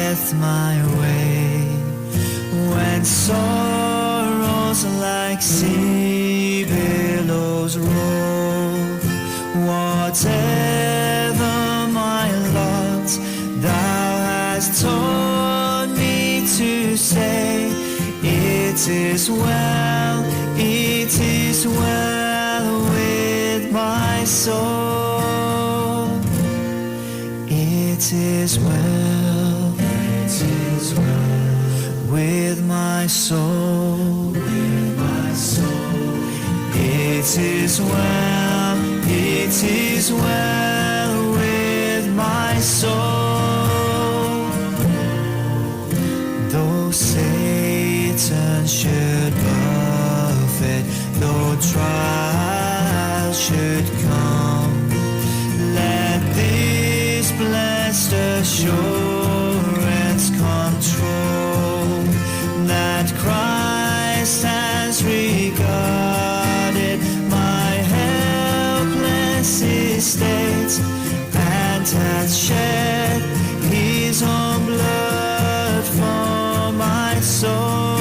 maketh my way. When sorrows like sea billows roll, whatever my lot, thou hast taught me to say, it is well with my soul. It is well with my soul. It is well with my soul. Though Satan should buffet, though trials should come, let this blessed assurance control, that Christ has regarded my helpless estate, and hath shed his own blood for my soul.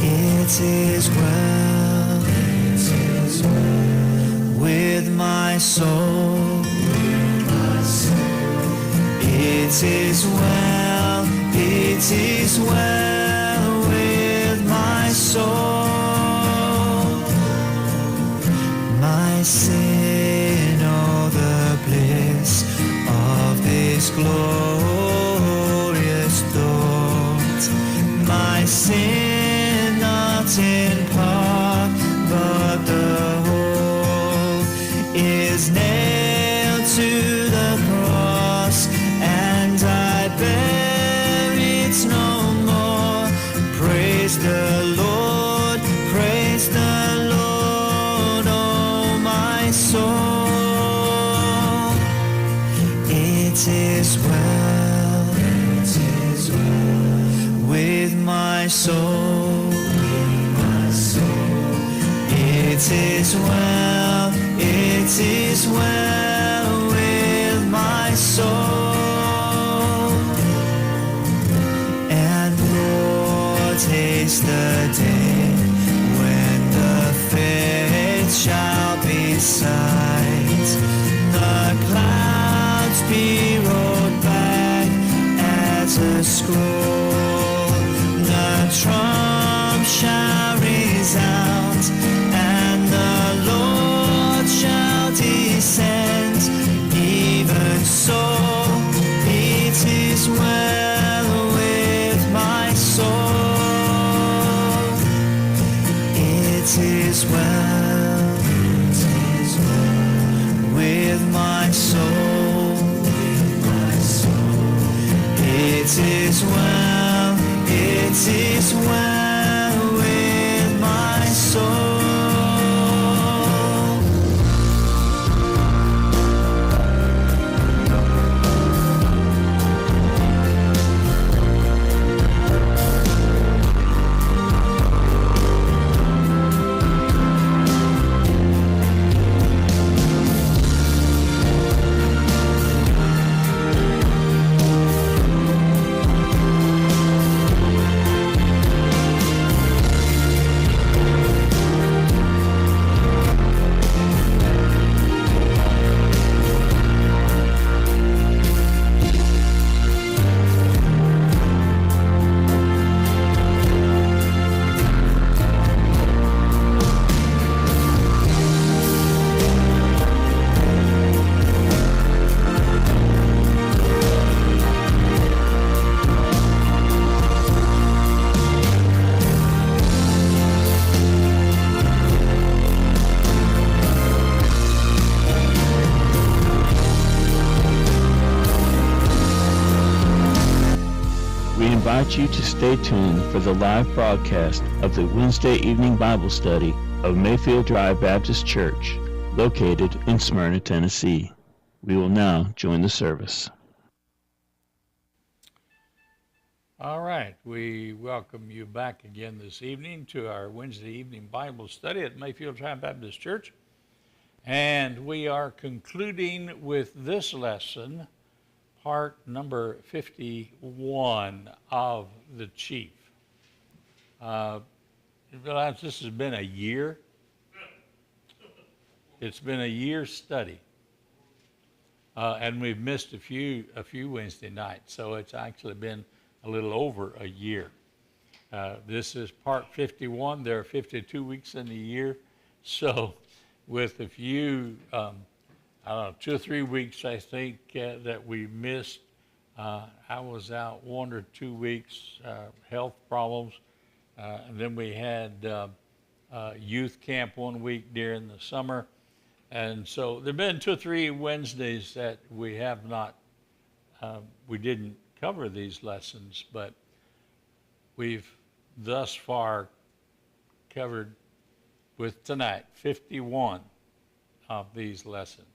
It is well with my soul. It is well with my soul. My sin, oh, the bliss of this glorious thought. My sin, not in part, but the whole, is nailed to the cross, and I bear it no more. Praise the Lord, oh my soul. It is well with my soul. It is well with my soul. And Lord, taste the day when the faith shall be sight, the clouds be rolled back as a scroll, the trump shall resound, and the Lord shall descend. Even so, it is well with my soul. It is well with my soul. It is well with my soul. We invite you to stay tuned for the live broadcast of the Wednesday evening Bible study of Mayfield Drive Baptist Church, located in Smyrna, Tennessee. We will now join the service. All right, we welcome you back again this evening to our Wednesday evening Bible study at Mayfield Drive Baptist Church. And we are concluding with this lesson, part number 51 of the Chief. You realize this has been a year? It's been a year's study. And we've missed a few Wednesday nights, so it's actually been a little over a year. This is part 51. There are 52 weeks in the year. So with a few, 2 or 3 weeks, I think, that we missed. I was out 1 or 2 weeks, health problems. And then we had youth camp 1 week during the summer. And so there have been 2 or 3 Wednesdays that we have not, we didn't cover these lessons, but we've thus far covered with tonight 51 of these lessons.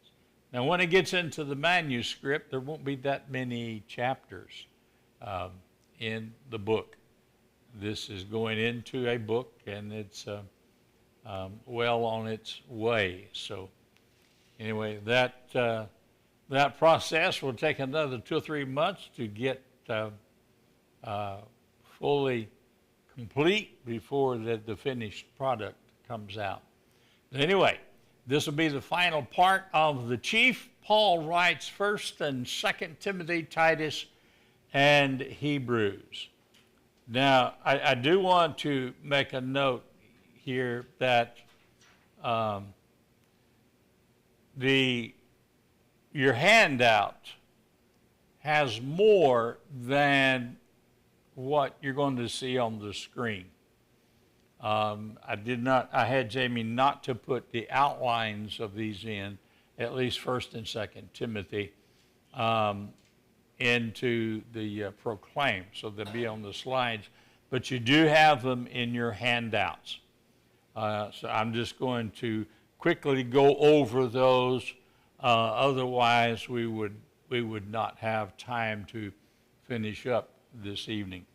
Now, when it gets into the manuscript, there won't be that many chapters in the book. This is going into a book, and it's well on its way. So anyway, that process will take another 2 or 3 months to get fully complete before the finished product comes out. But anyway, this will be the final part of the Chief. Paul writes 1st and 2nd Timothy, Titus, and Hebrews. Now, I do want to make a note here that your handout has more than what you're going to see on the screen. I had Jamie not to put the outlines of these in, at least 1st and 2nd Timothy, into the Proclaim, so they'll be on the slides, but you do have them in your handouts. So I'm just going to quickly go over those, otherwise we would not have time to finish up this evening.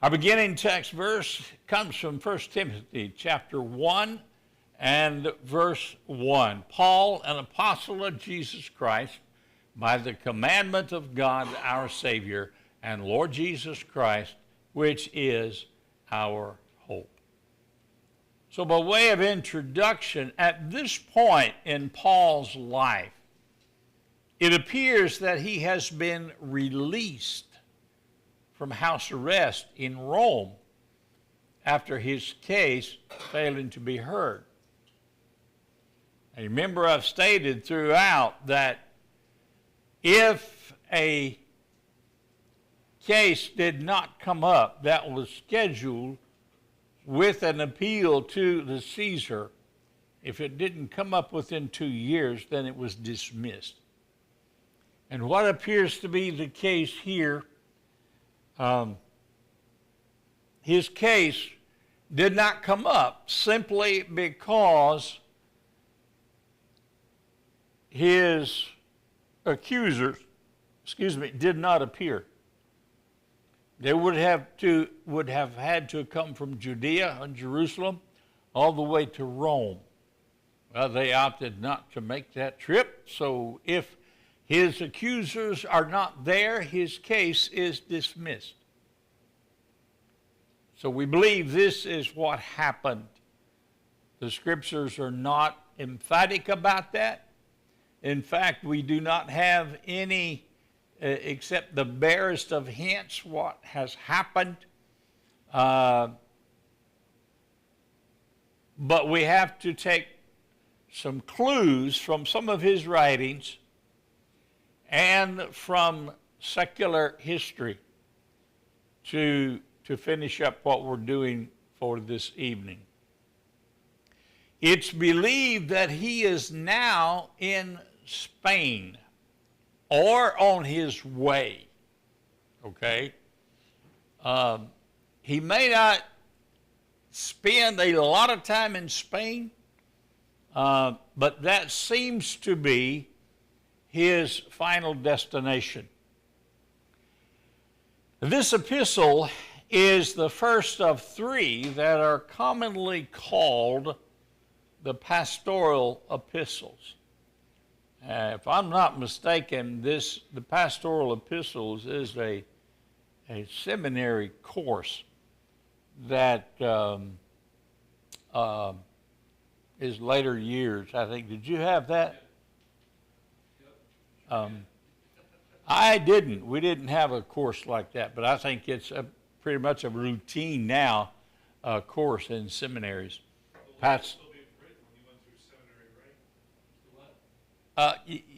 Our beginning text verse comes from 1 Timothy chapter 1 and verse 1. Paul, an apostle of Jesus Christ, by the commandment of God our Savior and Lord Jesus Christ, which is our hope. So by way of introduction, at this point in Paul's life, it appears that he has been released from house arrest in Rome after his case failing to be heard. And remember, I've stated throughout that if a case did not come up that was scheduled with an appeal to the Caesar, if it didn't come up within 2 years, then it was dismissed. And what appears to be the case here, his case did not come up simply because his accusers, did not appear. They would have had to come from Judea and Jerusalem all the way to Rome. Well, they opted not to make that trip, so if his accusers are not there, his case is dismissed. So we believe this is what happened. The scriptures are not emphatic about that. In fact, we do not have any, except the barest of hints, what has happened. But we have to take some clues from some of his writings and from secular history to finish up what we're doing for this evening. It's believed that he is now in Spain or on his way, okay? He may not spend a lot of time in Spain, but that seems to be his final destination. This epistle is the first of 3 that are commonly called the pastoral epistles. If I'm not mistaken, the pastoral epistles is a seminary course that is later years, I think. Did you have that? I didn't. We didn't have a course like that, but I think it's pretty much a routine now course in seminaries.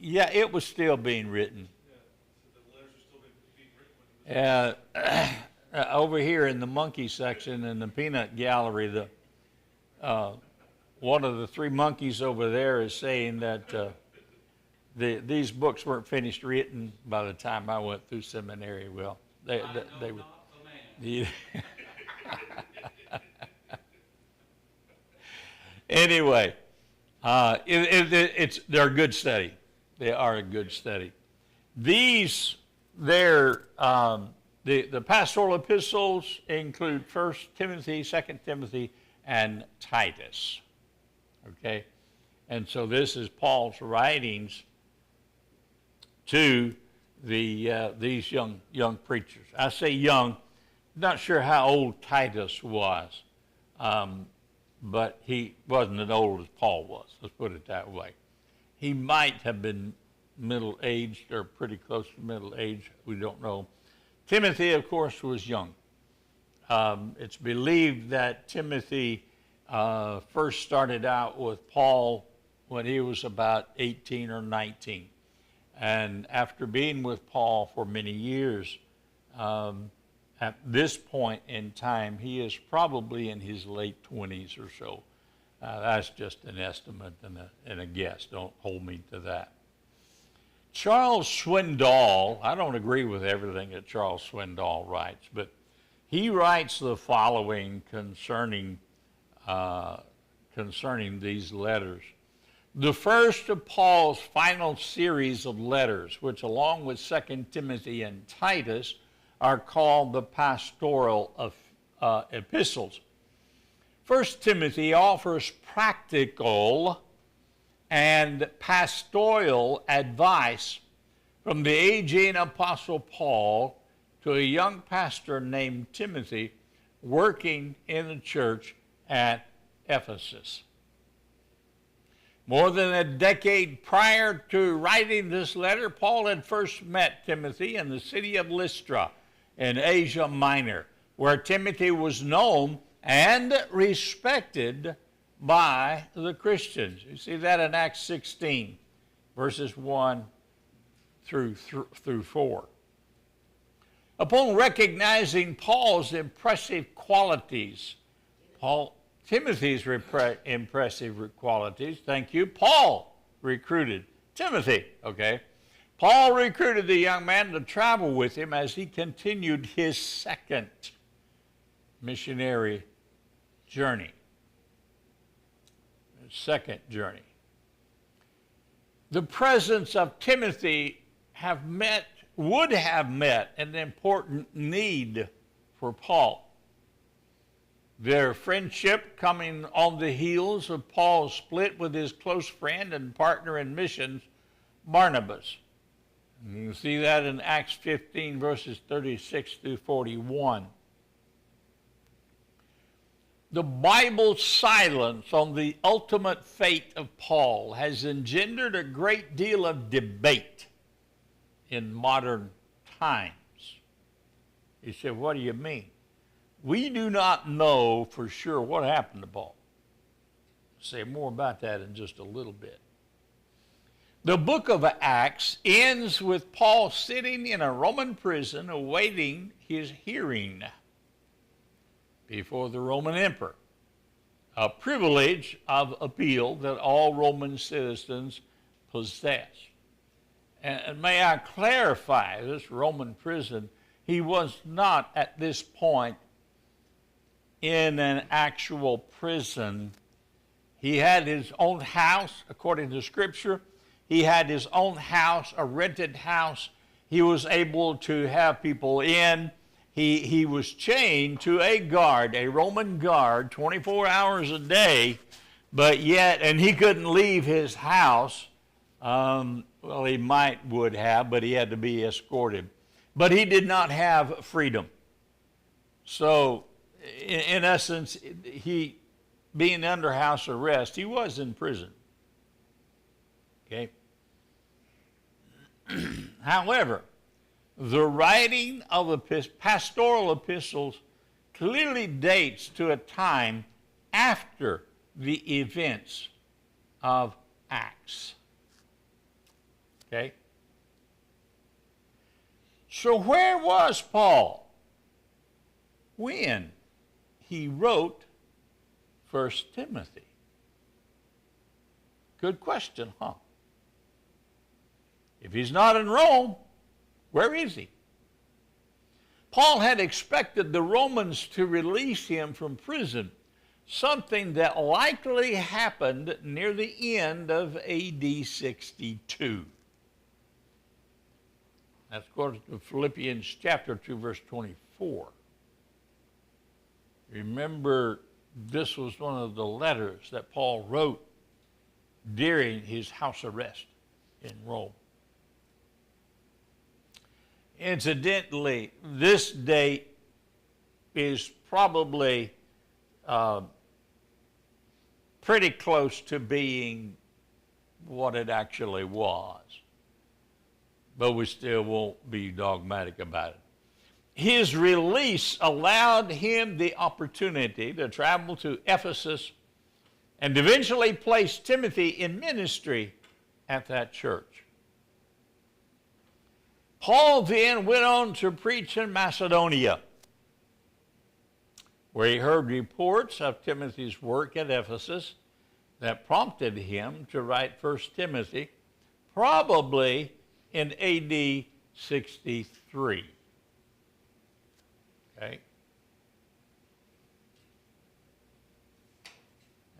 Yeah, it was still being written. Over here in the monkey section in the peanut gallery, one of the three monkeys over there is saying that these books weren't finished written by the time I went through seminary. Well, they were. Yeah. Anyway, they're a good study. They are a good study. The pastoral epistles include 1 Timothy, 2 Timothy, and Titus. Okay? And so this is Paul's writings to these young preachers. I say young, not sure how old Titus was, but he wasn't as old as Paul was. Let's put it that way. He might have been middle-aged or pretty close to middle age. We don't know. Timothy, of course, was young. It's believed that Timothy first started out with Paul when he was about 18 or 19. And after being with Paul for many years, at this point in time, he is probably in his late 20s or so. That's just an estimate and a guess. Don't hold me to that. Charles Swindoll, I don't agree with everything that Charles Swindoll writes, but he writes the following concerning these letters. The first of Paul's final series of letters, which along with 2 Timothy and Titus are called the pastoral epistles. 1 Timothy offers practical and pastoral advice from the aging Apostle Paul to a young pastor named Timothy working in the church at Ephesus. More than a decade prior to writing this letter, Paul had first met Timothy in the city of Lystra in Asia Minor, where Timothy was known and respected by the Christians. You see that in Acts 16, verses 1 through 4. Upon recognizing Paul's impressive qualities, Timothy's impressive qualities, thank you, Paul recruited Timothy, okay? Paul recruited the young man to travel with him as he continued his second missionary journey. The presence of Timothy would have met an important need for Paul. Their friendship coming on the heels of Paul's split with his close friend and partner in missions, Barnabas. And you can see that in Acts 15, verses 36 through 41. The Bible's silence on the ultimate fate of Paul has engendered a great deal of debate in modern times. You say, what do you mean? We do not know for sure what happened to Paul. I'll say more about that in just a little bit. The book of Acts ends with Paul sitting in a Roman prison awaiting his hearing before the Roman emperor, a privilege of appeal that all Roman citizens possess. And may I clarify, this Roman prison, he was not at this point in an actual prison. He had his own house, according to Scripture. He had his own house, a rented house. He was able to have people in. He was chained to a guard, a Roman guard, 24 hours a day, but yet, and he couldn't leave his house Well, he would have, but he had to be escorted. But he did not have freedom. So, in essence, he, being under house arrest, he was in prison. Okay? However, the writing of the pastoral epistles clearly dates to a time after the events of Acts. Okay? So where was Paul when he wrote 1 Timothy? Good question, huh? If he's not in Rome, where is he? Paul had expected the Romans to release him from prison, something that likely happened near the end of AD 62. That's according to Philippians chapter 2, verse 24. Remember, this was one of the letters that Paul wrote during his house arrest in Rome. Incidentally, this date is probably pretty close to being what it actually was. But we still won't be dogmatic about it. His release allowed him the opportunity to travel to Ephesus and eventually place Timothy in ministry at that church. Paul then went on to preach in Macedonia, where he heard reports of Timothy's work at Ephesus that prompted him to write 1 Timothy, probably in AD 63. Okay?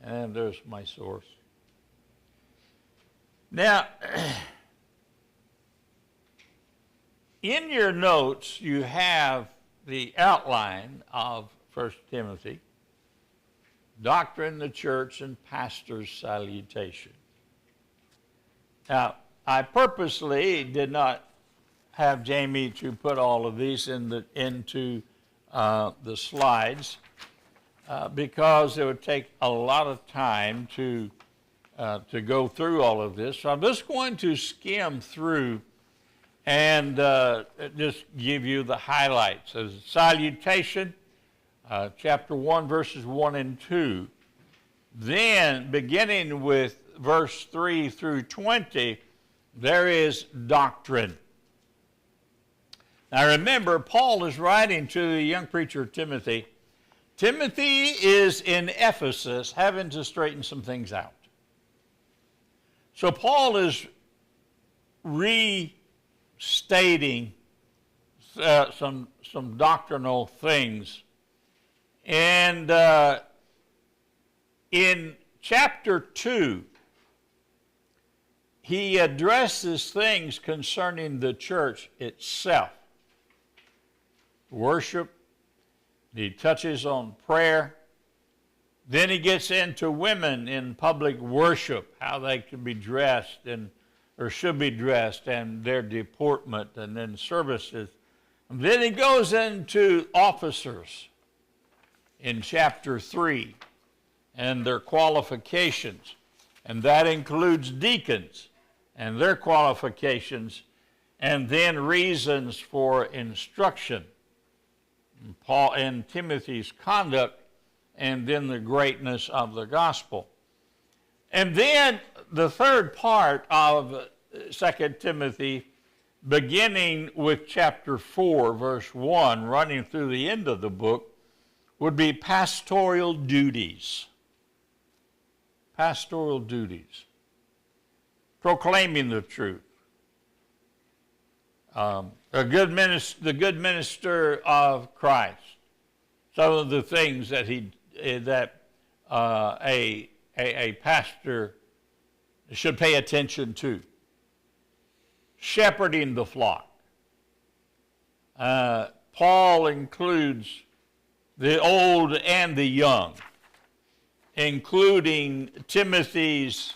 And there's my source. Now, in your notes, you have the outline of 1 Timothy, doctrine, the church, and pastor's salutation. Now, I purposely did not have Jamie to put all of these into the slides because it would take a lot of time to go through all of this. So I'm just going to skim through and just give you the highlights. As salutation, chapter 1, verses 1 and 2. Then, beginning with verse 3 through 20, there is doctrine. Now remember, Paul is writing to the young preacher Timothy. Timothy is in Ephesus having to straighten some things out. So Paul is restating some doctrinal things. And in chapter 2, he addresses things concerning the church itself. Worship. He touches on prayer. Then he gets into women in public worship, how they can be dressed or should be dressed, and their deportment, and then services. And then he goes into officers in chapter 3 and their qualifications. And that includes deacons and their qualifications, and then reasons for instruction. Paul and Timothy's conduct, and then the greatness of the gospel. And then the third part of 2 Timothy, beginning with chapter 4, verse 1, running through the end of the book, would be pastoral duties. Pastoral duties. Proclaiming the truth. The good minister of Christ. Some of the things that a pastor should pay attention to. Shepherding the flock. Paul includes the old and the young, including Timothy's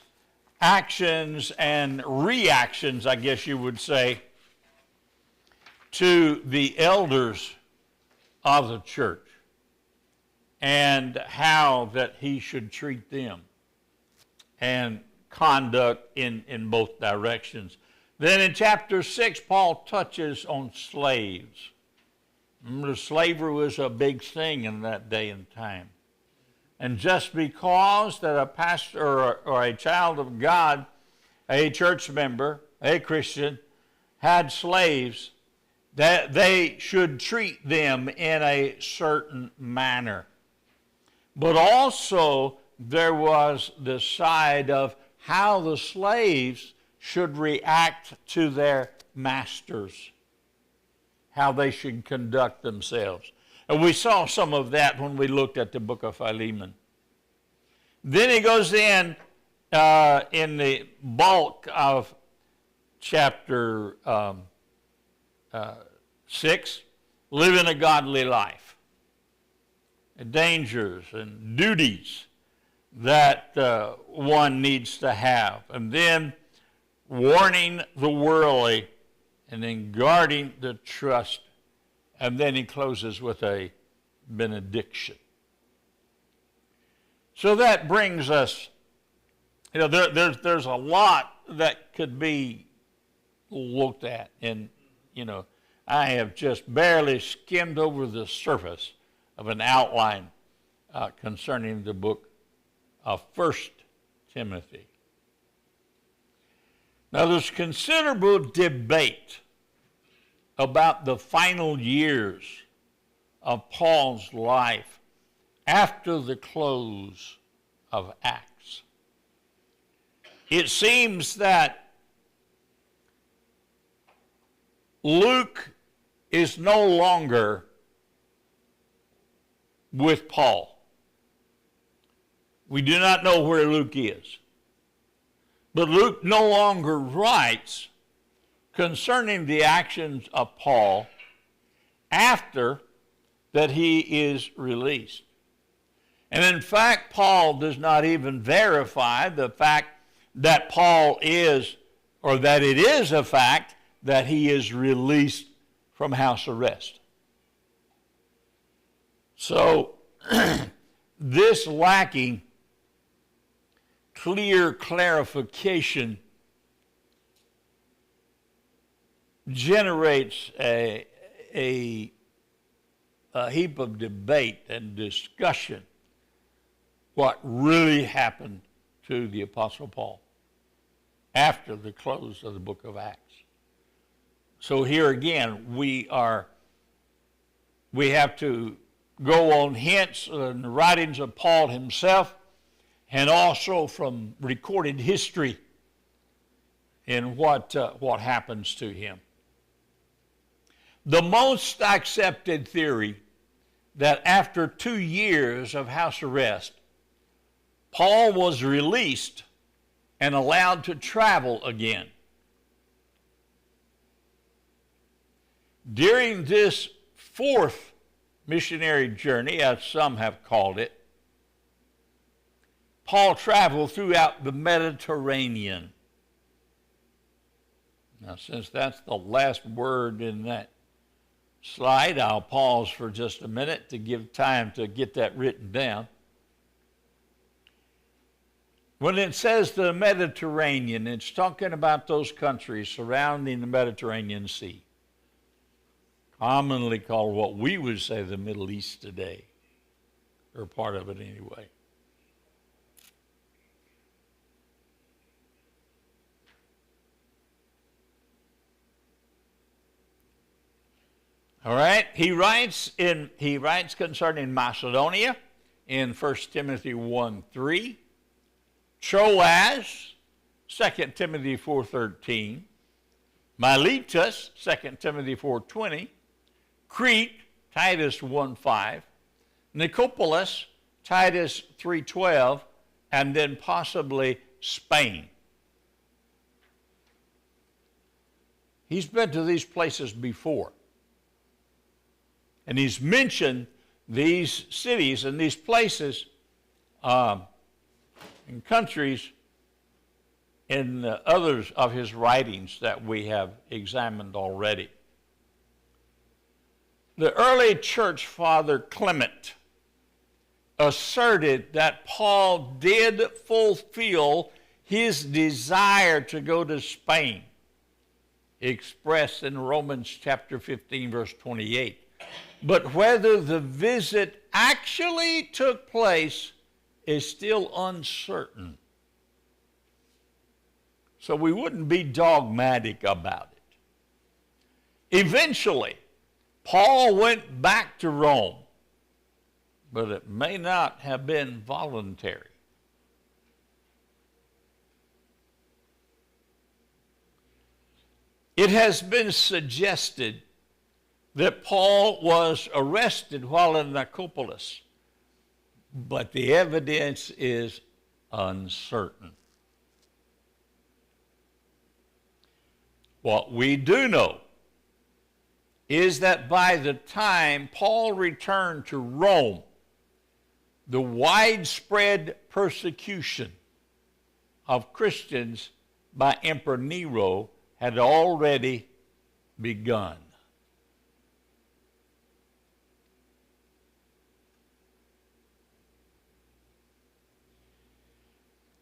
actions and reactions, I guess you would say, to the elders of the church and how that he should treat them and conduct in both directions. Then in chapter 6, Paul touches on slaves. Remember, slavery was a big thing in that day and time. And just because that a pastor or a child of God, a church member, a Christian, had slaves, that they should treat them in a certain manner. But also there was the side of how the slaves should react to their masters, how they should conduct themselves. And we saw some of that when we looked at the book of Philemon. Then he goes in the bulk of chapter 6, living a godly life, dangers and duties that one needs to have, and then warning the worldly, and then guarding the trust, and then he closes with a benediction. So that brings us, there's a lot that could be looked at, and I have just barely skimmed over the surface of an outline concerning the book of 1 Timothy. Now, there's considerable debate about the final years of Paul's life after the close of Acts. It seems that Luke is no longer with Paul. We do not know where Luke is. But Luke no longer writes concerning the actions of Paul after that he is released. And in fact, Paul does not even verify the fact that Paul is, or that it is a fact that he is released from house arrest. So, this lacking clear clarification generates a heap of debate and discussion what really happened to the Apostle Paul after the close of the book of Acts. So here again, we have to go on hints in the writings of Paul himself, and also from recorded history in what happens to him. The most accepted theory that after 2 years of house arrest, Paul was released and allowed to travel again. During this fourth missionary journey, as some have called it, Paul traveled throughout the Mediterranean. Now, since that's the last word in that slide, I'll pause for just a minute to give time to get that written down. When it says the Mediterranean, it's talking about those countries surrounding the Mediterranean Sea, commonly called what we would say the Middle East today, or part of it anyway. All right, he writes concerning Macedonia in 1 Timothy 1:3, Troas, 2 Timothy 4:13, Miletus, 2 Timothy 4:20, Crete, Titus 1:5, Nicopolis, Titus 3:12, and then possibly Spain. He's been to these places before. And he's mentioned these cities and these places and countries in others of his writings that we have examined already. The early church father Clement asserted that Paul did fulfill his desire to go to Spain, expressed in Romans chapter 15, verse 28. But whether the visit actually took place is still uncertain. So we wouldn't be dogmatic about it. Eventually, Paul went back to Rome, but it may not have been voluntary. It has been suggested that Paul was arrested while in Nicopolis, but the evidence is uncertain. What we do know is that by the time Paul returned to Rome, the widespread persecution of Christians by Emperor Nero had already begun.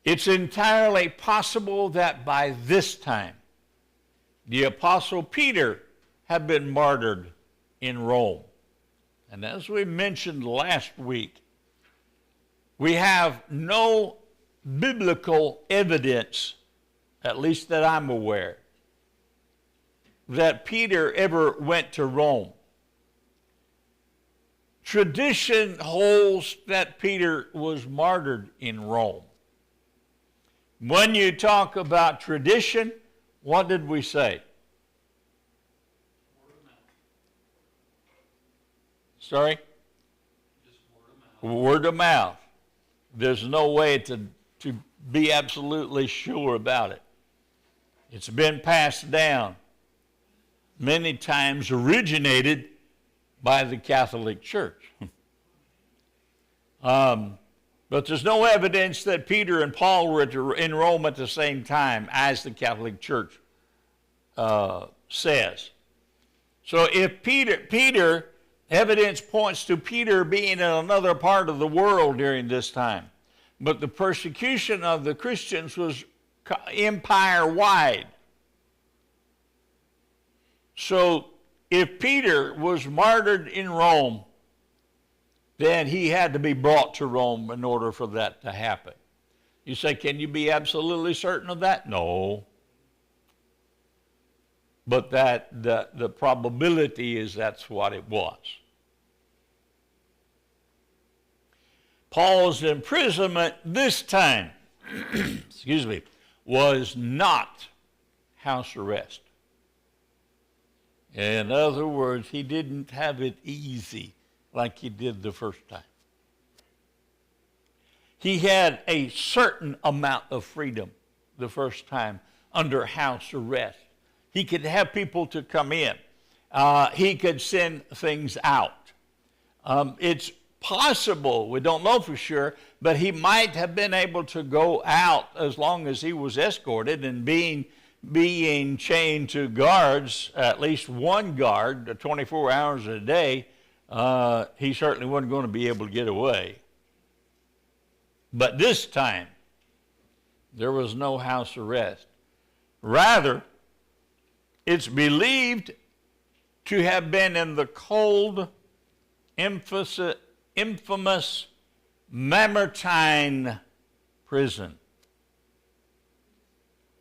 It's entirely possible that by this time, the Apostle Peter had been martyred in Rome. And as we mentioned last week, we have no biblical evidence, at least that I'm aware, that Peter ever went to Rome. Tradition holds that Peter was martyred in Rome. When you talk about tradition, what did we say? Sorry? Just word of mouth. Word of mouth. There's no way to be absolutely sure about it. It's been passed down, many times originated by the Catholic Church. But there's no evidence that Peter and Paul were in Rome at the same time, as the Catholic Church says. So if Peter, evidence points to Peter being in another part of the world during this time. But the persecution of the Christians was empire-wide. So if Peter was martyred in Rome, then he had to be brought to Rome in order for that to happen. You say, can you be absolutely certain of that? No. But that the probability is that's what it was. Paul's imprisonment this time, excuse me, was not house arrest. In other words, he didn't have it easy like he did the first time. He had a certain amount of freedom the first time under house arrest. He could have people to come in. He could send things out. It's possible, we don't know for sure, but he might have been able to go out as long as he was escorted and being chained to guards, at least one guard, 24 hours a day. He certainly wasn't going to be able to get away. But this time, there was no house arrest. Rather, it's believed to have been in the cold, infamous Mamertine prison,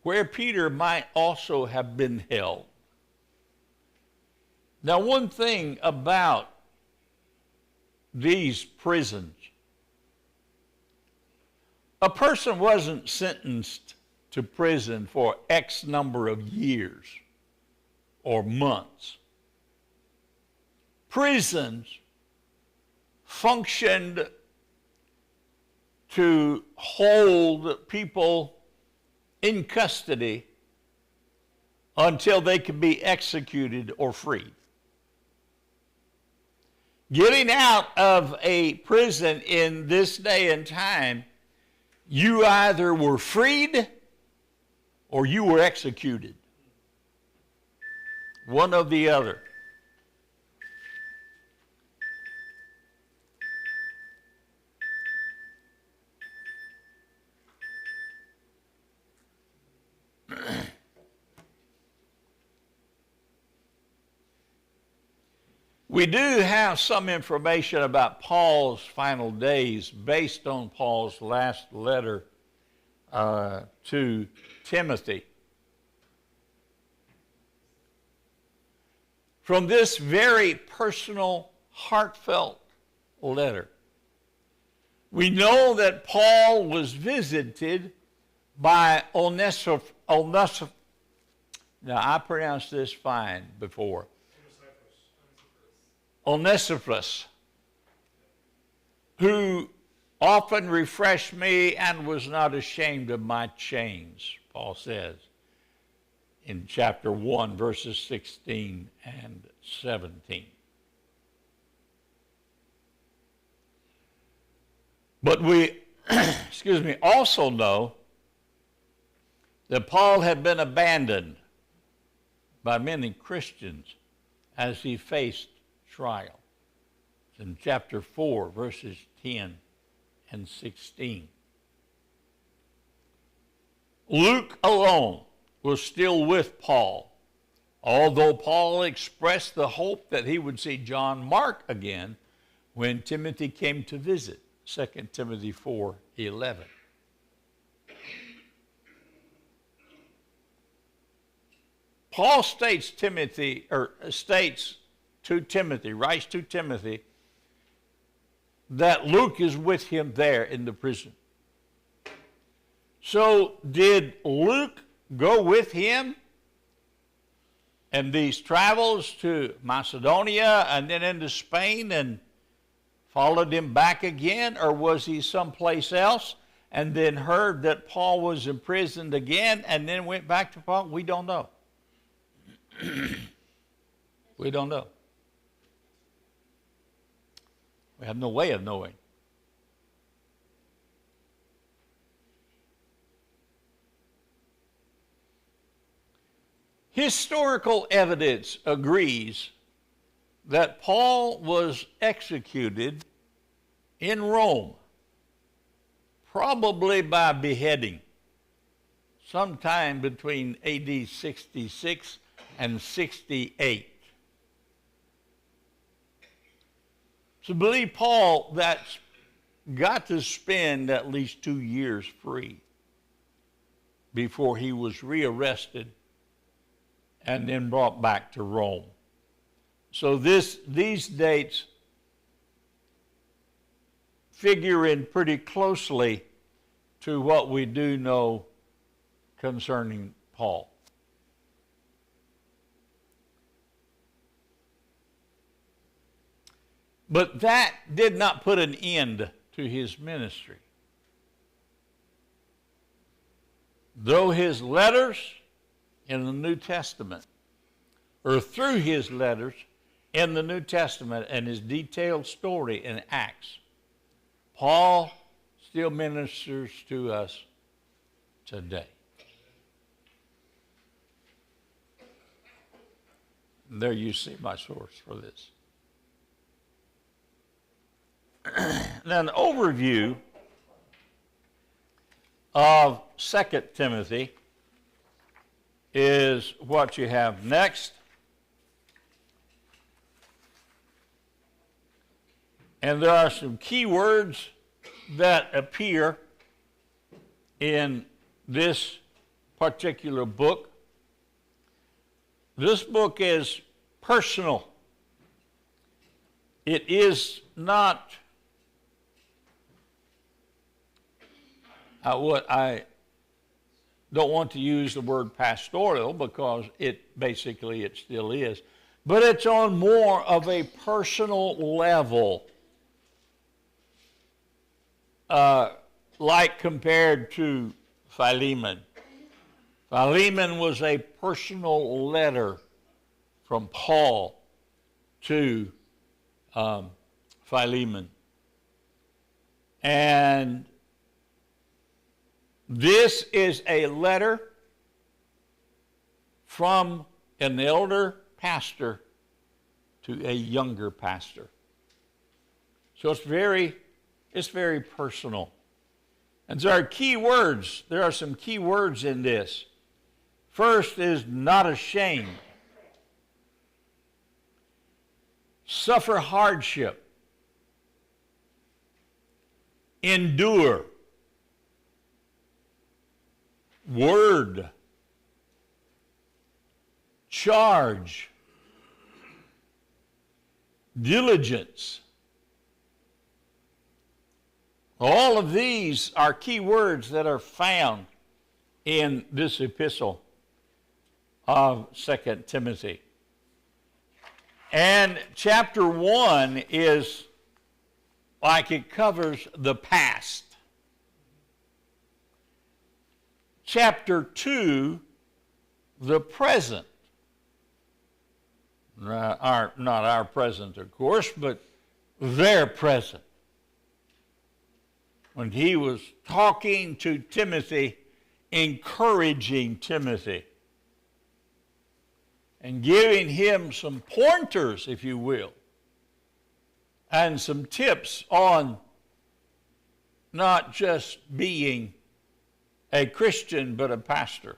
where Peter might also have been held. Now, one thing about these prisons, a person wasn't sentenced to prison for X number of years or months. Prisons functioned to hold people in custody until they could be executed or freed. Getting out of a prison in this day and time, you either were freed or you were executed. One or the other. We do have some information about Paul's final days based on Paul's last letter to Timothy. From this very personal, heartfelt letter, we know that Paul was visited by Onesiphorus. Now, I pronounced this fine before. Onesiphorus, who often refreshed me and was not ashamed of my chains, Paul says in chapter 1, verses 16 and 17. But we, also know that Paul had been abandoned by many Christians as he faced trial. It's in chapter 4, verses 10 and 16. Luke alone was still with Paul, although Paul expressed the hope that he would see John Mark again when Timothy came to visit, 2 Timothy 4:11. Paul writes to Timothy, that Luke is with him there in the prison. So did Luke go with him in these travels to Macedonia and then into Spain and followed him back again? Or was he someplace else and then heard that Paul was imprisoned again and then went back to Paul? We don't know. We don't know. We have no way of knowing. Historical evidence agrees that Paul was executed in Rome, probably by beheading, sometime between AD 66 and 68. To believe Paul, that's got to spend at least 2 years free before he was rearrested and then brought back to Rome. So these dates figure in pretty closely to what we do know concerning Paul. But that did not put an end to his ministry. Though his letters in the New Testament, or through his letters in the New Testament and his detailed story in Acts, Paul still ministers to us today. And there you see my source for this. Now, an overview of 2 Timothy is what you have next. And there are some key words that appear in this particular book. This book is personal. It is not what I don't want to use the word pastoral because it still is. But it's on more of a personal level, like compared to Philemon. Philemon was a personal letter from Paul to Philemon. And this is a letter from an elder pastor to a younger pastor. So it's very personal. And there are key words. There are some key words in this. First is not ashamed. Suffer hardship. Endure. Word. Charge. Diligence. All of these are key words that are found in this epistle of 2 Timothy. And chapter 1 is like it covers the past. Chapter 2, the present. Not our present, of course, but their present. When he was talking to Timothy, encouraging Timothy, and giving him some pointers, if you will, and some tips on not just being a Christian, but a pastor.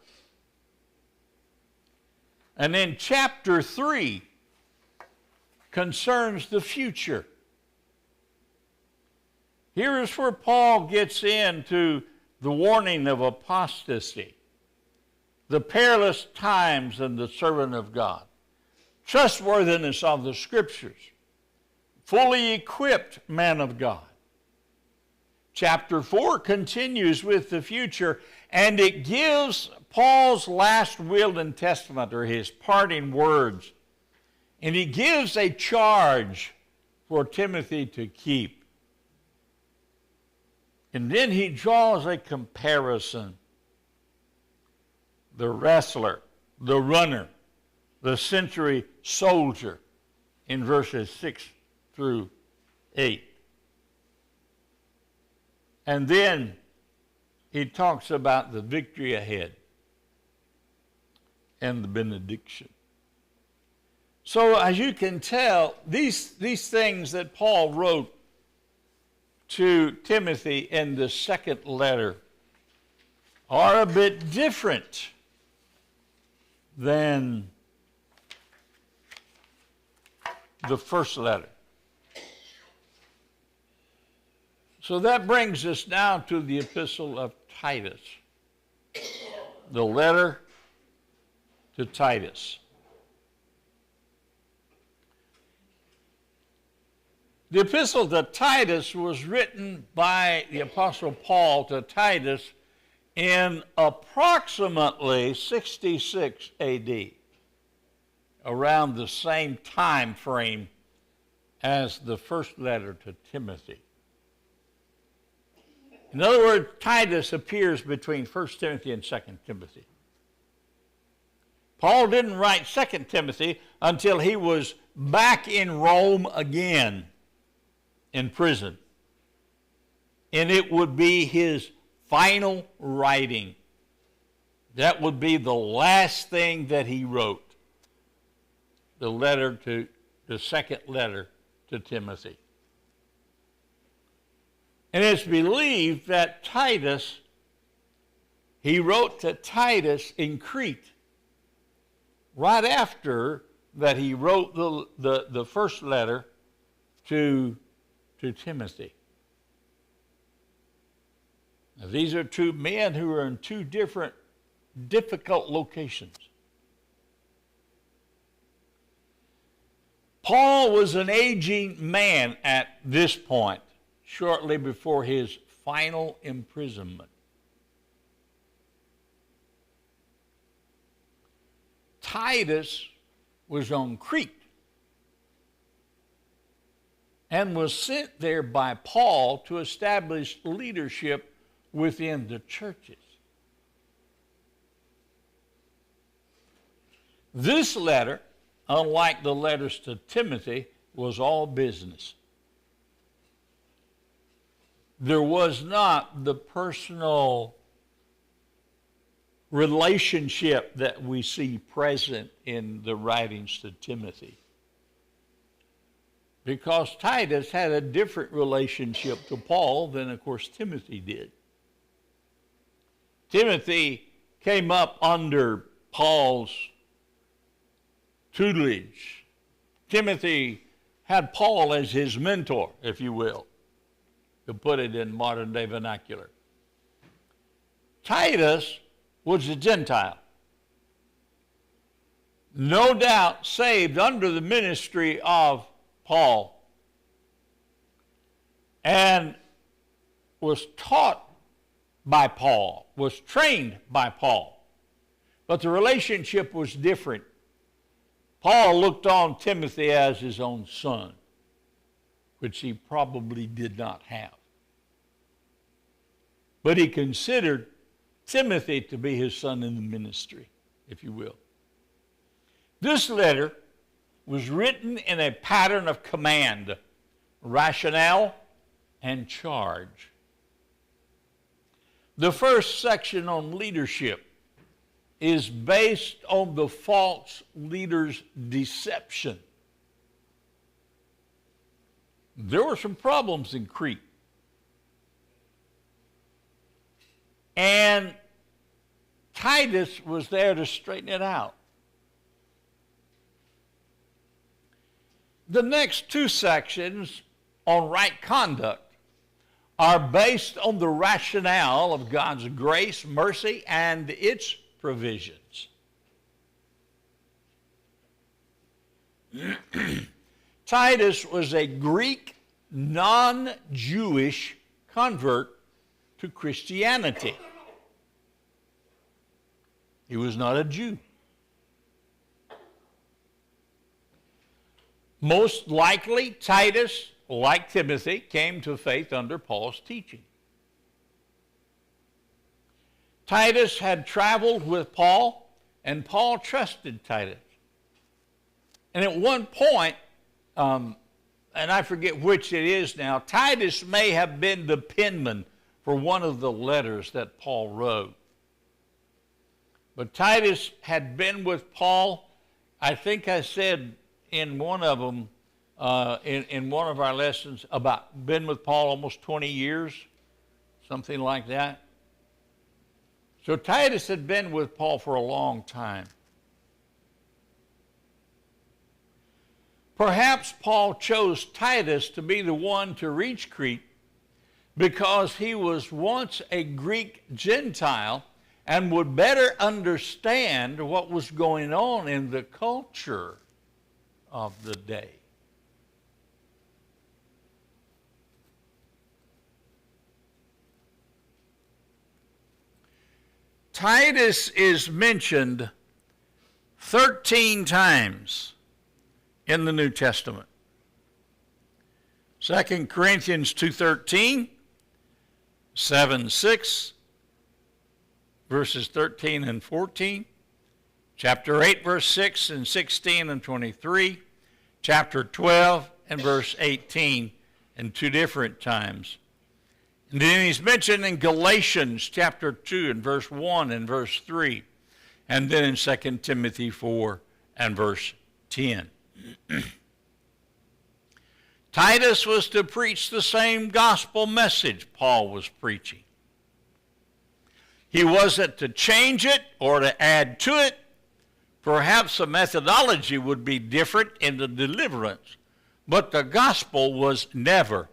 And then chapter 3 concerns the future. Here is where Paul gets into the warning of apostasy, the perilous times and the servant of God, trustworthiness of the Scriptures, fully equipped man of God. Chapter 4 continues with the future, and it gives Paul's last will and testament, or his parting words. And he gives a charge for Timothy to keep. And then he draws a comparison. The wrestler, the runner, the century soldier in verses 6 through 8. And then he talks about the victory ahead and the benediction. So as you can tell, these things that Paul wrote to Timothy in the second letter are a bit different than the first letter. So that brings us now to the epistle of Titus, the letter to Titus. The epistle to Titus was written by the Apostle Paul to Titus in approximately 66 AD, around the same time frame as the first letter to Timothy. In other words, Titus appears between 1 Timothy and 2 Timothy. Paul didn't write 2 Timothy until he was back in Rome again, in prison. And it would be his final writing. That would be the last thing that he wrote. The second letter to Timothy. And it's believed that Titus, he wrote to Titus in Crete right after that he wrote the first letter to Timothy. Now, these are two men who are in two different difficult locations. Paul was an aging man at this point, shortly before his final imprisonment. Titus was on Crete and was sent there by Paul to establish leadership within the churches. This letter, unlike the letters to Timothy, was all business. There was not the personal relationship that we see present in the writings to Timothy. Because Titus had a different relationship to Paul than, of course, Timothy did. Timothy came up under Paul's tutelage. Timothy had Paul as his mentor, if you will, to put it in modern day vernacular. Titus was a Gentile, no doubt saved under the ministry of Paul, and was taught by Paul, was trained by Paul. But the relationship was different. Paul looked on Timothy as his own son, which he probably did not have. But he considered Timothy to be his son in the ministry, if you will. This letter was written in a pattern of command, rationale, and charge. The first section on leadership is based on the false leader's deception. There were some problems in Crete. And Titus was there to straighten it out. The next two sections on right conduct are based on the rationale of God's grace, mercy, and its provisions. Titus was a Greek, non-Jewish convert to Christianity. He was not a Jew. Most likely, Titus, like Timothy, came to faith under Paul's teaching. Titus had traveled with Paul, and Paul trusted Titus. And at one point, and I forget which it is now, Titus may have been the penman for one of the letters that Paul wrote. But Titus had been with Paul, I think I said in one of them, in one of our lessons, about been with Paul almost 20 years, something like that. So Titus had been with Paul for a long time. Perhaps Paul chose Titus to be the one to reach Crete because he was once a Greek Gentile and would better understand what was going on in the culture of the day. Titus is mentioned 13 times in the New Testament. 2 Corinthians 2:13, 7:6, verses 13 and 14, chapter 8, verse 6 and 16 and 23, chapter 12 and verse 18, and two different times. And then he's mentioned in Galatians chapter 2 and verse 1 and verse 3, and then in 2 Timothy 4 and verse 10. Titus was to preach the same gospel message Paul was preaching. He wasn't to change it or to add to it. Perhaps the methodology would be different in the deliverance, but the gospel was never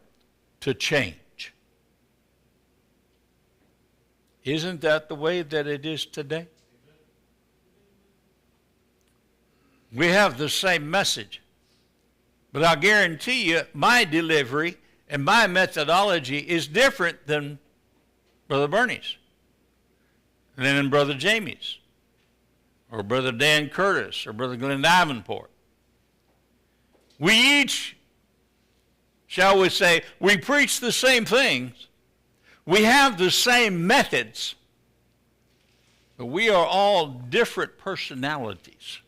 to change. Isn't that the way that it is today? We have the same message, but I guarantee you my delivery and my methodology is different than Brother Bernie's, than in Brother Jamie's, or Brother Dan Curtis, or Brother Glenn Davenport. We each, shall we say, we preach the same things. We have the same methods, but we are all different personalities.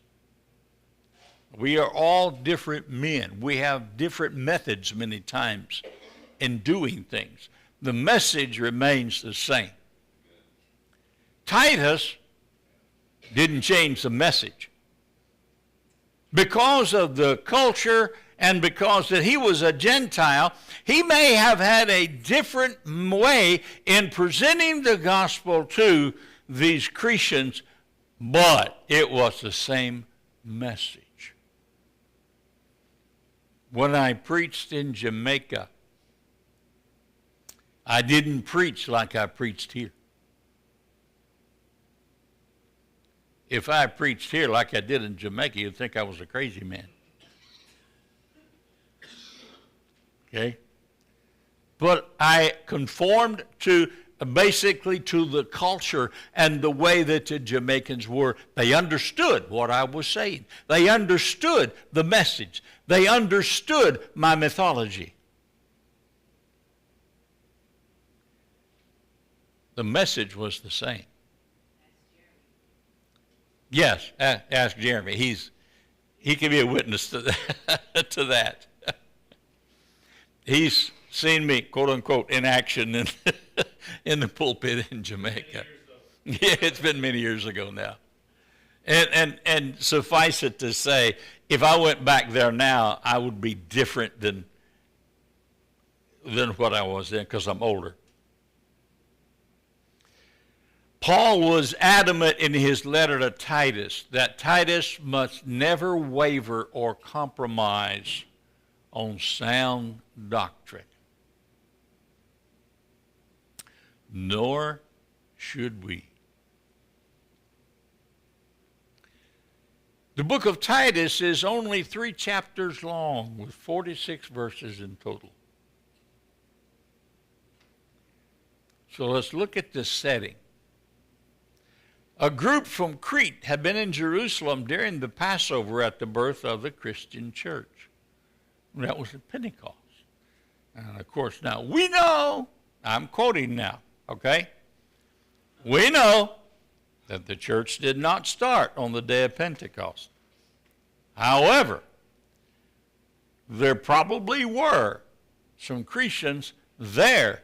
We are all different men. We have different methods many times in doing things. The message remains the same. Titus Didn't change the message. Because of the culture and because that he was a Gentile, he may have had a different way in presenting the gospel to these Christians, but it was the same message. When I preached in Jamaica, I didn't preach like I preached here. If I preached here like I did in Jamaica, you'd think I was a crazy man. Okay? But I conformed to basically to the culture and the way that the Jamaicans were. They understood what I was saying. They understood the message. They understood my mythology. The message was the same. Yes, ask Jeremy. He can be a witness to that. To that. He's seen me, quote unquote, in action in the pulpit in Jamaica. Yeah, it's been many years ago now. And suffice it to say, if I went back there now, I would be different than what I was then because I'm older. Paul was adamant in his letter to Titus that Titus must never waver or compromise on sound doctrine. Nor should we. The book of Titus is only 3 chapters long with 46 verses in total. So let's look at this setting. A group from Crete had been in Jerusalem during the Passover at the birth of the Christian church. That was at Pentecost. And of course, now we know, I'm quoting now, okay? We know that the church did not start on the day of Pentecost. However, there probably were some Christians there,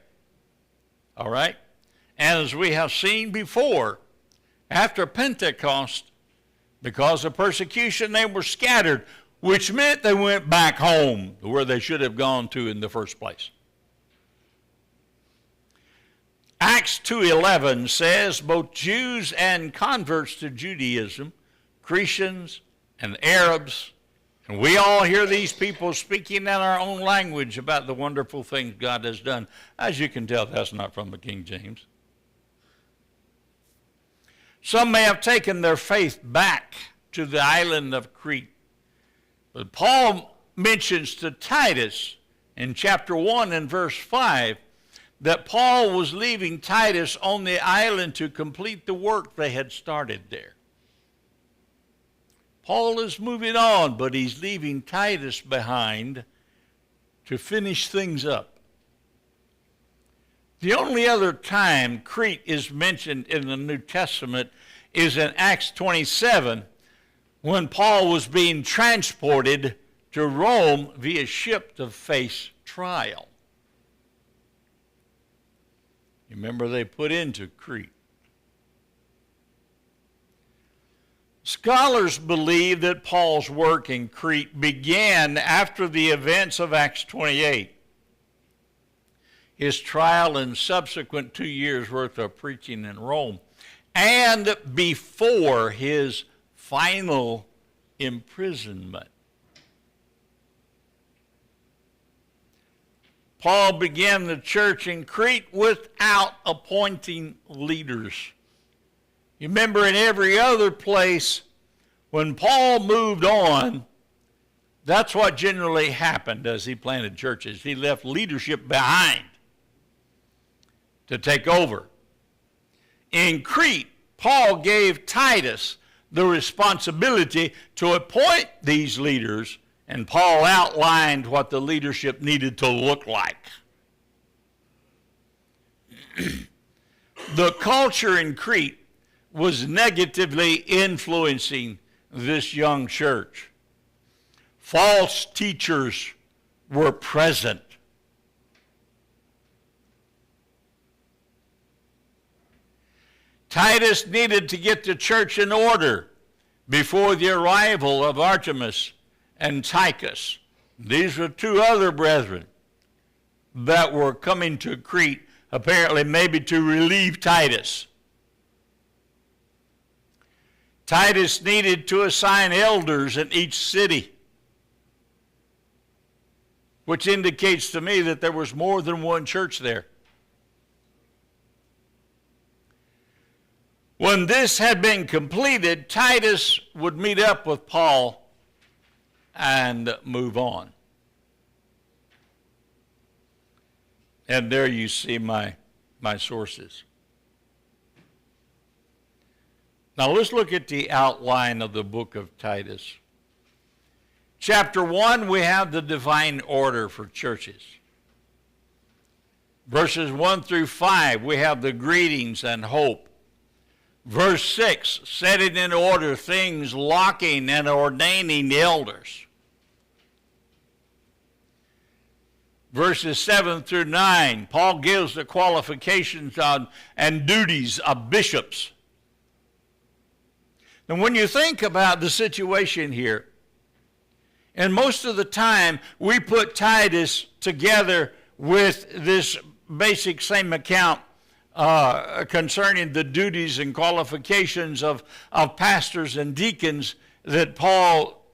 all right? And as we have seen before, after Pentecost, because of persecution, they were scattered, which meant they went back home where they should have gone to in the first place. Acts 2:11 says both Jews and converts to Judaism, Cretans and Arabs, and we all hear these people speaking in our own language about the wonderful things God has done. As you can tell, that's not from the King James. Some may have taken their faith back to the island of Crete. But Paul mentions to Titus in chapter 1 and verse 5 that Paul was leaving Titus on the island to complete the work they had started there. Paul is moving on, but he's leaving Titus behind to finish things up. The only other time Crete is mentioned in the New Testament is in Acts 27, when Paul was being transported to Rome via ship to face trial. You remember they put into Crete. Scholars believe that Paul's work in Crete began after the events of Acts 28. His trial and subsequent 2 years' worth of preaching in Rome, and before his final imprisonment. Paul began the church in Crete without appointing leaders. You remember in every other place, when Paul moved on, that's what generally happened as he planted churches. He left leadership behind to take over. In Crete, Paul gave Titus the responsibility to appoint these leaders, and Paul outlined what the leadership needed to look like. The culture in Crete was negatively influencing this young church. False teachers were present. Titus needed to get the church in order before the arrival of Artemas and Tychus. These were two other brethren that were coming to Crete, apparently maybe to relieve Titus. Titus needed to assign elders in each city, which indicates to me that there was more than one church there. When this had been completed, Titus would meet up with Paul and move on. And there you see my sources. Now let's look at the outline of the book of Titus. Chapter 1, we have the divine order for churches. Verses 1 through 5, we have the greetings and hope. Verse 6, setting in order things, locking and ordaining the elders. Verses 7 through 9, Paul gives the qualifications on and duties of bishops. And when you think about the situation here, and most of the time we put Titus together with this basic same account concerning the duties and qualifications of pastors and deacons that Paul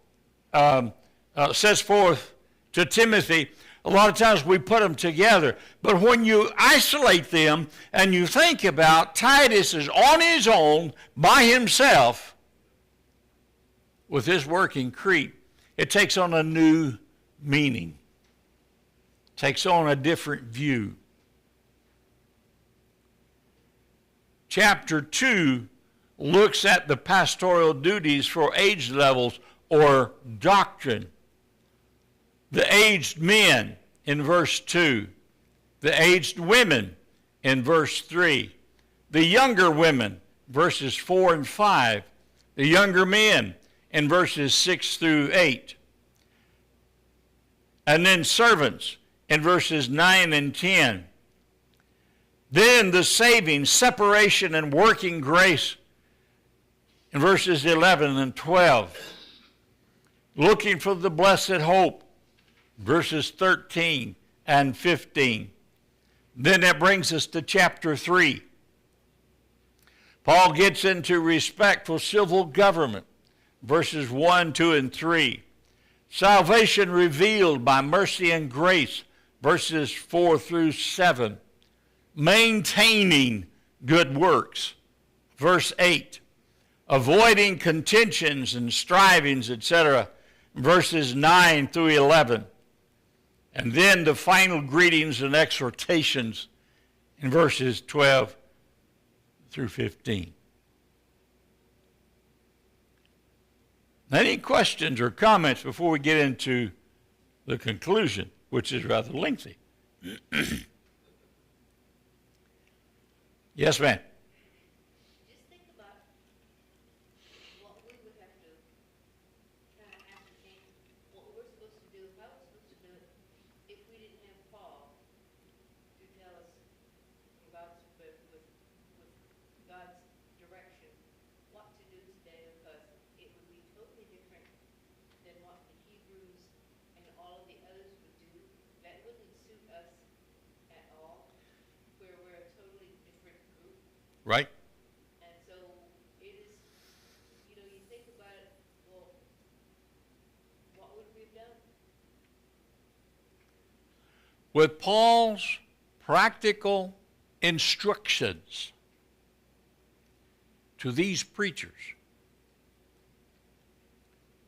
sets forth to Timothy. A lot of times we put them together. But when you isolate them and you think about Titus is on his own by himself with his work in Crete, it takes on a new meaning, takes on a different view. Chapter 2 looks at the pastoral duties for age levels or doctrine. The aged men in verse 2, the aged women in verse 3, the younger women, verses 4 and 5, the younger men in verses 6 through 8, and then servants in verses 9 and 10. Then the saving, separation, and working grace in verses 11 and 12. Looking for the blessed hope, verses 13 and 15. Then that brings us to chapter 3. Paul gets into respect for civil government, verses 1, 2, and 3. Salvation revealed by mercy and grace, verses 4 through 7. Maintaining good works, verse 8. Avoiding contentions and strivings, etc., verses 9 through 11. And then the final greetings and exhortations in verses 12 through 15. Any questions or comments before we get into the conclusion, which is rather lengthy? Yes, ma'am. Just think about what we would have to kind of ascertain what we're supposed to do, how we're supposed to do it, if we didn't have Paul to tell us about with God's direction what to do today, because it would be totally different than what the Hebrews and all of the others would do. That wouldn't suit us at all, where we're a totally different group. Right? And so it is, you think about it, well, what would we have done? With Paul's practical instructions to these preachers,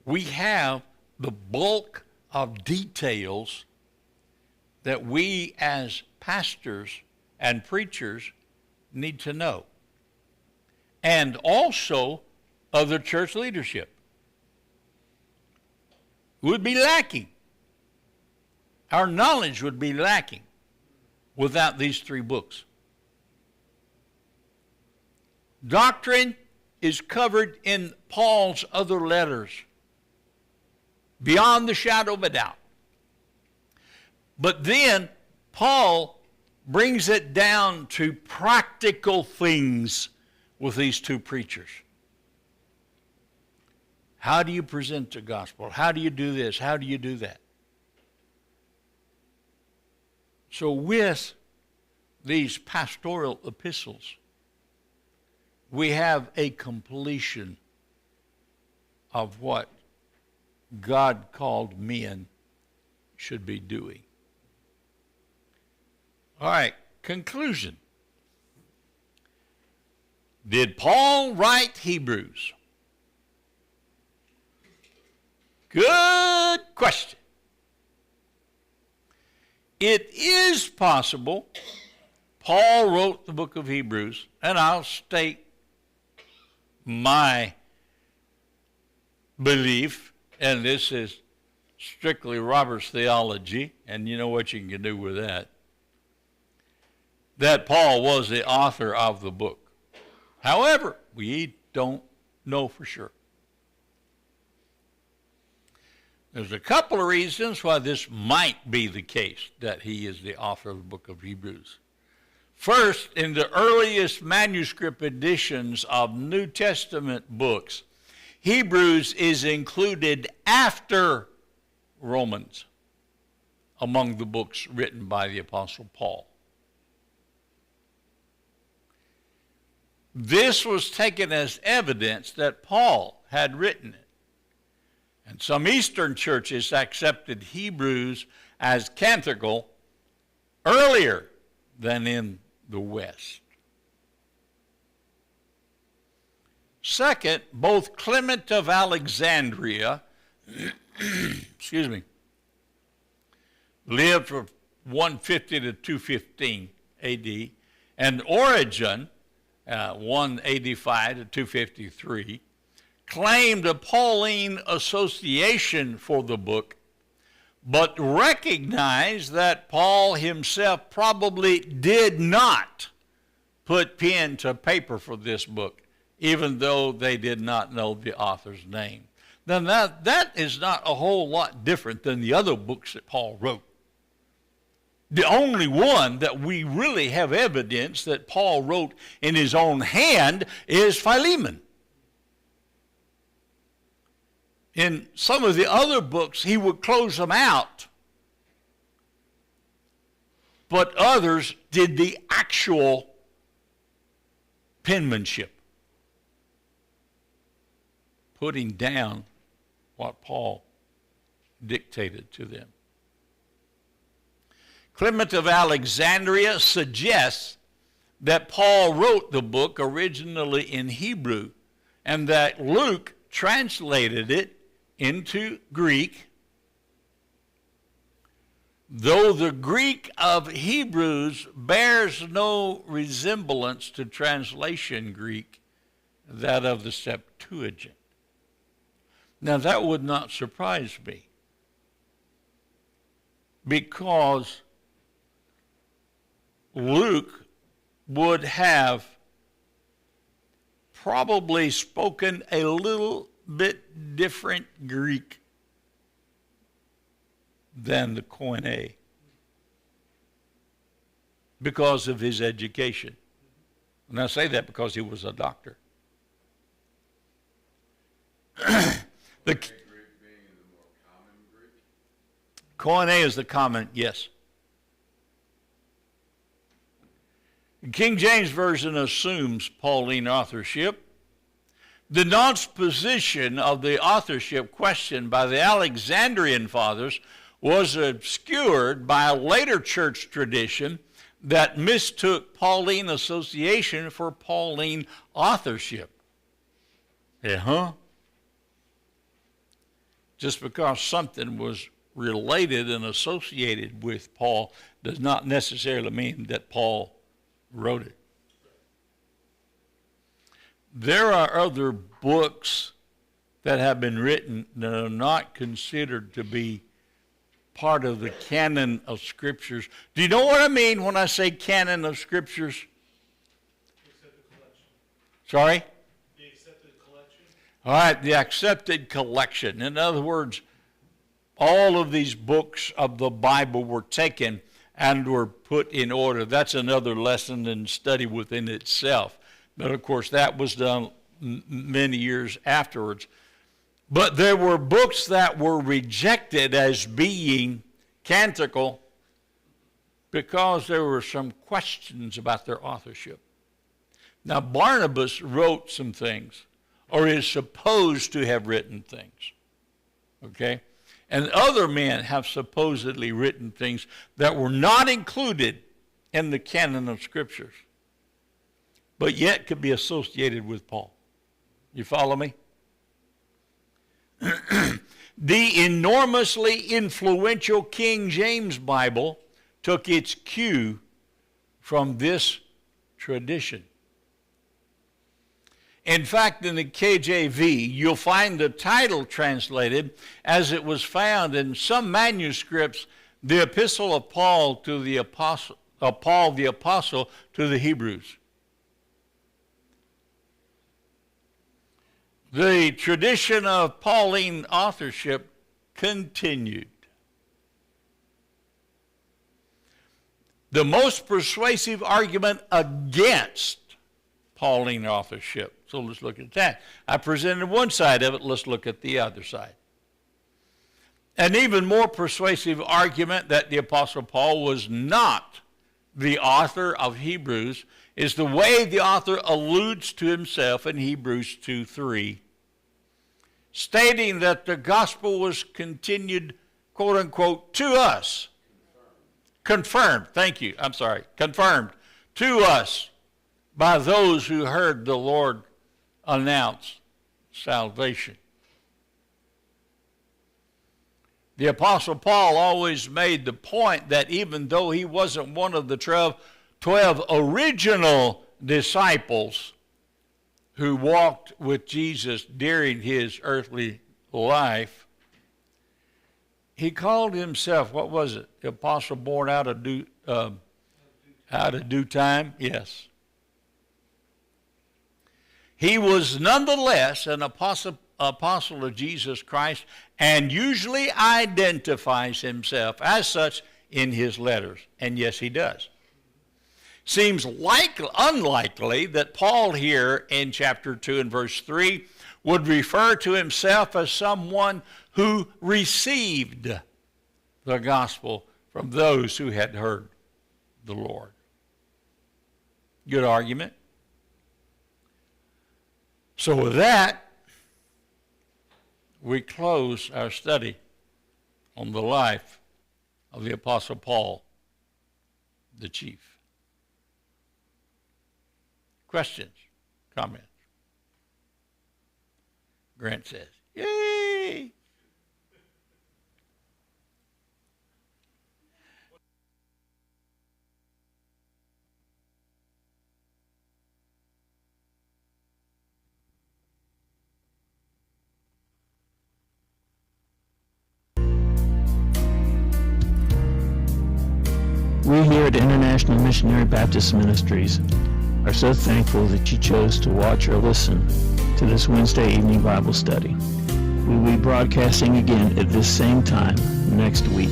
we have the bulk of details that we as pastors and preachers need to know, and also other church leadership. Would be lacking. Our knowledge would be lacking without these 3 books. Doctrine is covered in Paul's other letters, beyond the shadow of a doubt. But then Paul brings it down to practical things with these two preachers. How do you present the gospel? How do you do this? How do you do that? So with these pastoral epistles, we have a completion of what God called men should be doing. All right, conclusion. Did Paul write Hebrews? Good question. It is possible Paul wrote the book of Hebrews, and I'll state my belief, and this is strictly Robert's theology, and you know what you can do with that Paul was the author of the book. However, we don't know for sure. There's a couple of reasons why this might be the case, that he is the author of the book of Hebrews. First, in the earliest manuscript editions of New Testament books, Hebrews is included after Romans among the books written by the Apostle Paul. This was taken as evidence that Paul had written it. And some Eastern churches accepted Hebrews as canonical earlier than in the West. Second, both Clement of Alexandria, lived from 150 to 215 AD, and Origen, 185 to 253, claimed a Pauline association for the book, but recognized that Paul himself probably did not put pen to paper for this book, even though they did not know the author's name. Then that is not a whole lot different than the other books that Paul wrote. The only one that we really have evidence that Paul wrote in his own hand is Philemon. In some of the other books, he would close them out, but others did the actual penmanship, putting down what Paul dictated to them. Clement of Alexandria suggests that Paul wrote the book originally in Hebrew and that Luke translated it into Greek, though the Greek of Hebrews bears no resemblance to translation Greek, that of the Septuagint. Now that would not surprise me, because Luke would have probably spoken a little bit different Greek than the Koine because of his education. And I say that because he was a doctor. The Greek being the more common Greek? Koine is the common, yes. The King James Version assumes Pauline authorship. The non-position of the authorship questioned by the Alexandrian fathers was obscured by a later church tradition that mistook Pauline association for Pauline authorship. Just because something was related and associated with Paul does not necessarily mean that Paul wrote it. There are other books that have been written that are not considered to be part of the canon of Scriptures. Do you know what I mean when I say canon of Scriptures? The accepted collection. Sorry? The accepted collection. All right, the accepted collection. In other words, all of these books of the Bible were taken and were put in order. That's another lesson and study within itself. But of course, that was done many years afterwards. But there were books that were rejected as being canonical because there were some questions about their authorship. Now, Barnabas wrote some things, or is supposed to have written things, okay? And other men have supposedly written things that were not included in the canon of Scriptures, but yet could be associated with Paul. You follow me? The enormously influential King James Bible took its cue from this tradition. In fact, in the KJV, you'll find the title translated as it was found in some manuscripts, the Epistle of Paul to the Apostle, Paul the Apostle to the Hebrews. The tradition of Pauline authorship continued. The most persuasive argument against Pauline authorship. So let's look at that. I presented one side of it. Let's look at the other side. An even more persuasive argument that the Apostle Paul was not the author of Hebrews is the way the author alludes to himself in Hebrews 2:3, stating that the gospel was continued, quote unquote, to us. Confirmed to us by those who heard the Lord announce salvation. The Apostle Paul always made the point that even though he wasn't one of the 12 original disciples who walked with Jesus during his earthly life, he called himself, what was it? The apostle born out of due time? Yes. He was nonetheless an apostle of Jesus Christ and usually identifies himself as such in his letters. And yes, he does. Seems unlikely that Paul here in chapter 2 and verse 3 would refer to himself as someone who received the gospel from those who had heard the Lord. Good argument. So with that, we close our study on the life of the Apostle Paul, the chief. Questions? Comments? Grant says, yay! We here at International Missionary Baptist Ministries are so thankful that you chose to watch or listen to this Wednesday evening Bible study. We will be broadcasting again at this same time next week.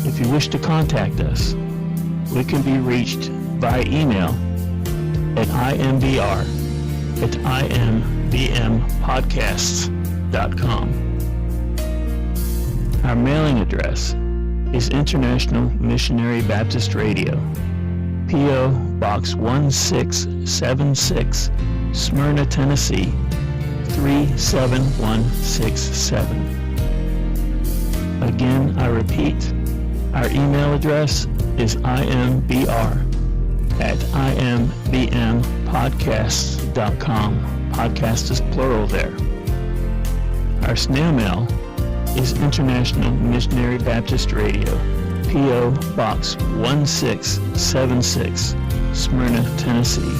If you wish to contact us, we can be reached via email at imbr@imbmpodcasts.com. Our mailing address is International Missionary Baptist Radio, P.O. Box 1676, Smyrna, Tennessee, 37167. Again, I repeat, our email address is imbr@imbmpodcasts.com. Podcast is plural there. Our snail mail is International Missionary Baptist Radio, P.O. Box 1676, Smyrna, Tennessee,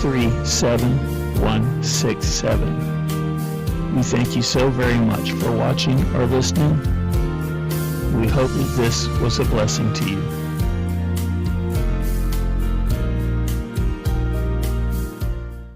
37167. We thank you so very much for watching or listening. We hope that this was a blessing to you.